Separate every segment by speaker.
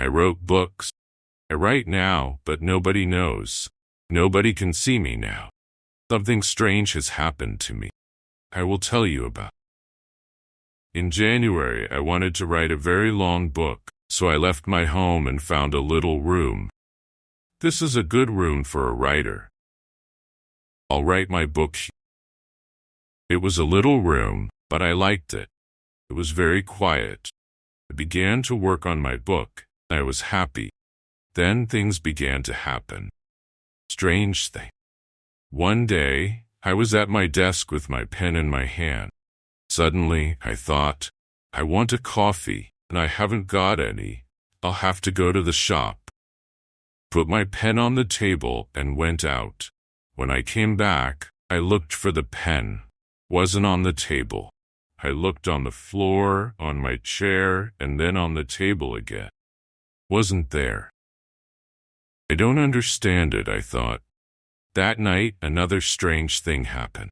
Speaker 1: I wrote books. I write now, but nobody knows. Nobody can see me now. Something strange has happened to me. I will tell you about. In January, I wanted to write a very long book, so I left my home and found a little room. This is a good room for a writer. I'll write my book here. It was a little room, but I liked it. It was very quiet. I began to work on my book. I was happy. Then things began to happen. Strange thing. One day, I was at my desk with my pen in my hand. Suddenly, I thought, I want a coffee, and I haven't got any. I'll have to go to the shop. Put my pen on the table and went out. When I came back, I looked for the pen. Wasn't on the table. I looked on the floor, on my chair, and then on the table again. Wasn't there. I don't understand it, I thought. That night, another strange thing happened.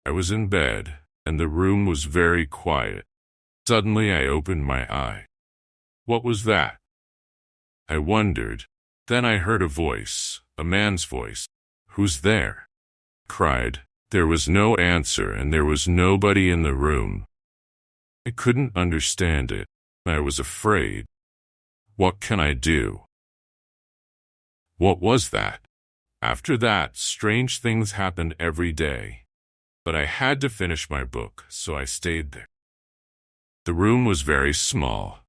Speaker 1: I was in bed, and the room was very quiet. Suddenly, I opened my eye. What was that? I wondered. Then I heard a voice, a man's voice. Who's there? I cried. There was no answer, and there was nobody in the room. I couldn't understand it. I was afraid. What can I do? What was that? After that, strange things happened every day. But I had to finish my book, so I stayed there. The room was very small.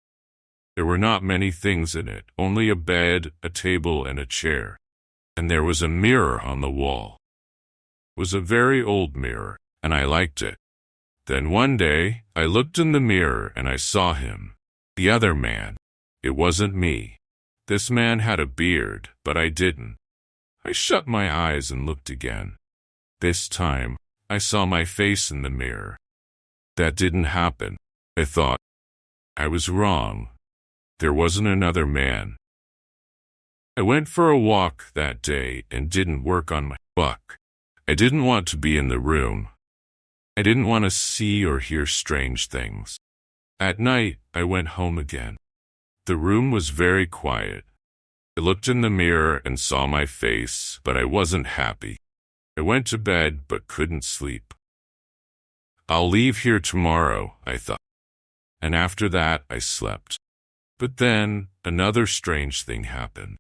Speaker 1: There were not many things in it, only a bed, a table, and a chair. And there was a mirror on the wall. It was a very old mirror, and I liked it. Then one day, I looked in the mirror and I saw him, the other man. It wasn't me. This man had a beard, but I didn't. I shut my eyes and looked again. This time, I saw my face in the mirror. That didn't happen. I thought. I was wrong. There wasn't another man. I went for a walk that day and didn't work on my book. I didn't want to be in the room. I didn't want to see or hear strange things. At night, I went home again. The room was very quiet. I looked in the mirror and saw my face, but I wasn't happy. I went to bed but couldn't sleep. I'll leave here tomorrow, I thought. And after that, I slept. But then, another strange thing happened.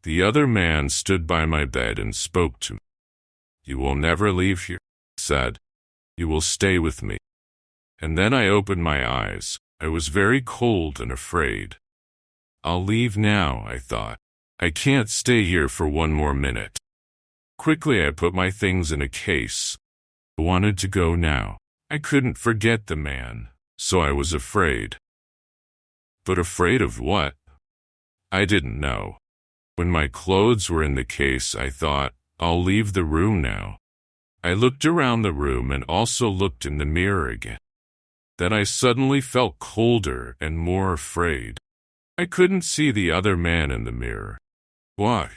Speaker 1: The other man stood by my bed and spoke to me. You will never leave here, he said. You will stay with me. And then I opened my eyes. I was very cold and afraid. I'll leave now, I thought. I can't stay here for one more minute. Quickly, I put my things in a case. I wanted to go now. I couldn't forget the man, so I was afraid. But afraid of what? I didn't know. When my clothes were in the case, I thought, I'll leave the room now. I looked around the room and also looked in the mirror again. Then I suddenly felt colder and more afraid. I couldn't see the other man in the mirror. Why?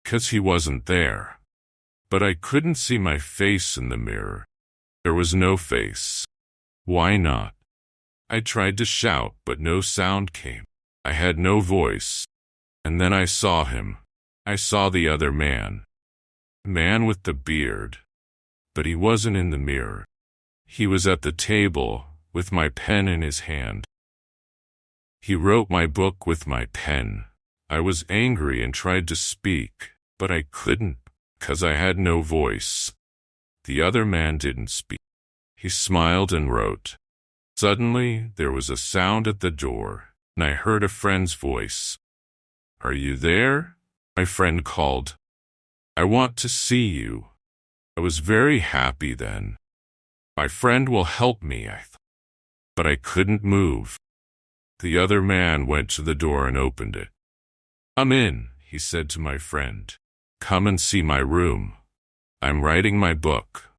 Speaker 1: 'Cause he wasn't there. But I couldn't see my face in the mirror. There was no face. Why not? I tried to shout, but no sound came. I had no voice. And then I saw him. I saw the other man. The man with the beard. But he wasn't in the mirror. He was at the table, with my pen in his hand. He wrote my book with my pen. I was angry and tried to speak, but I couldn't, 'cause I had no voice. The other man didn't speak. He smiled and wrote. Suddenly, there was a sound at the door, and I heard a friend's voice. Are you there? My friend called. I want to see you. I was very happy then. My friend will help me, I thought. But I couldn't move. The other man went to the door and opened it. Come in, he said to my friend. Come and see my room. I'm writing my book.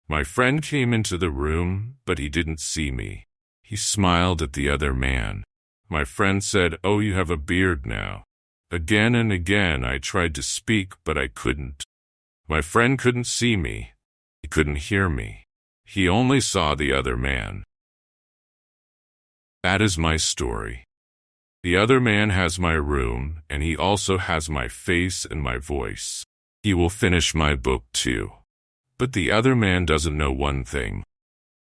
Speaker 1: My friend came into the room, but he didn't see me. He smiled at the other man. My friend said, Oh, you have a beard now. Again and again I tried to speak, but I couldn't. My friend couldn't see me. He couldn't hear me. He only saw the other man. That is my story. The other man has my room, and he also has my face and my voice. He will finish my book too. But the other man doesn't know one thing.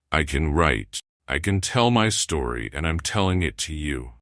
Speaker 1: I can write, I can tell my story, and I'm telling it to you.